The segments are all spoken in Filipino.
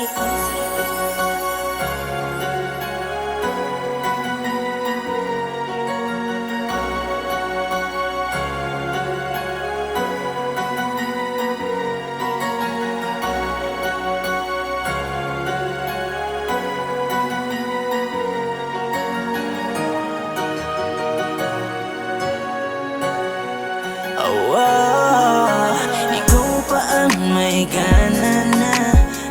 Ikaw pa ang may gana na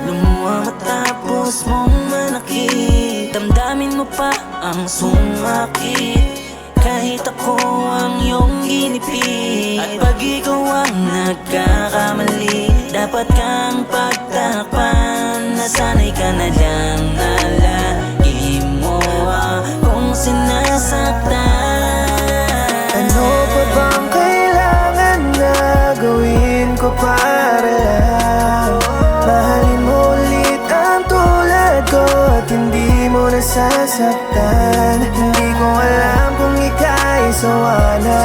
lumuha matapos mong manakit. Damdamin mo pa ang sumakit kahit ako ang iyong ginipit. At pag ikaw ang nagkakamali, dapat kang pagtakpan. Nasanay ka na lang na lagi mo akong sinasaktan. Ano pa bang kailangan na gawin ko para lang mahalin mo ulit ang tulad ko at hindi mo nasasaktan? Hindi ko alam kung ika'y sawa na.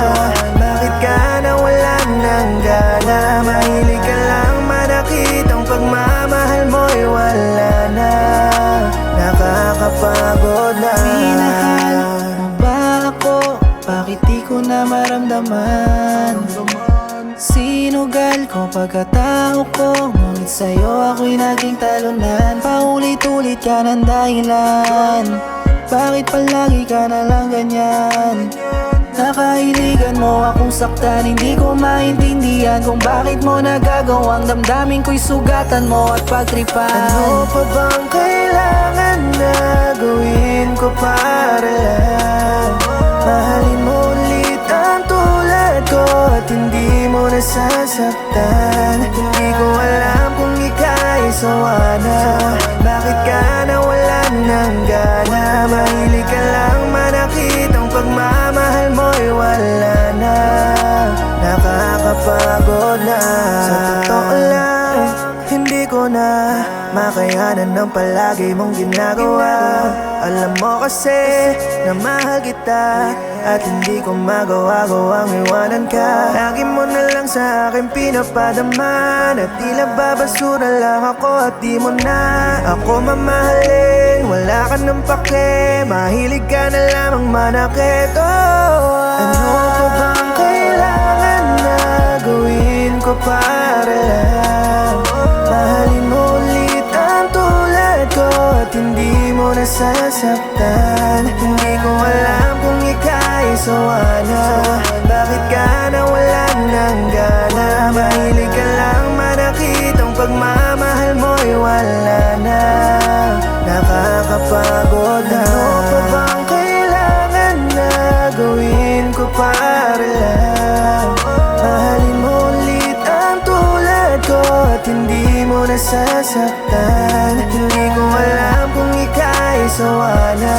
Bakit ka nawalan ng gana? Mahilig ka lang manakit, ang pagmamahal mo'y wala na. Nakakapagod na. Minahal mo ba ako? Bakit di ko na maramdaman? Sinugal ko pagkatao ko, ngunit sa'yo ako'y naging talunan. Paulit-ulit ka ng dahilan, bakit palagi ka na lang ganyan? Nakahiligan mo akong saktan, hindi ko maintindihan kung bakit mo nagagawang damdamin ko'y sugatan mo at pagtripan. Ano pa bang kailangan na gawin ko para lang mahalin mo ulit ang tulad ko at hindi mo nasasaktan? Hindi ko alam kung ika'y sawa na. Bakit ka nawalan ng gana? Mahilig ka lang manakit, ang pagmamahal mo'y wala na. Nakakapagod na. Sa totoo lang, hindi ko na makayanan ng palagi mong ginagawa. Alam mo kasi na mahal kita at hindi ko magawa-gawang iwanan ka. Lagi mo na lang sa akin pinapadaman at tila babasura lang ako at di mo na ako mamahalin. Wala ka ng pake, mahilig ka na lamang manakit. Ano pa bang kailangan na gawin ko para lang mahalin mo ulit ang tulad ko at hindi mo nasasaktan? Hindi ko alam kung ika'y sawa na. Bakit ka nawalan ng gana? Mahilig ka lang manakit, ang pagmamahal mo'y wala na. Nakakapagod na. Ano pa bang kailangan na gawin ko para lang mahalin mo ulit ang tulad ko at hindi mo nasasaktan? Hindi ko alam kung ika'y sawa na.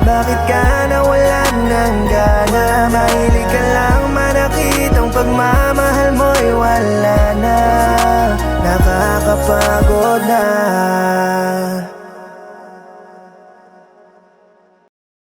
Bakit ka nawalan ng gana?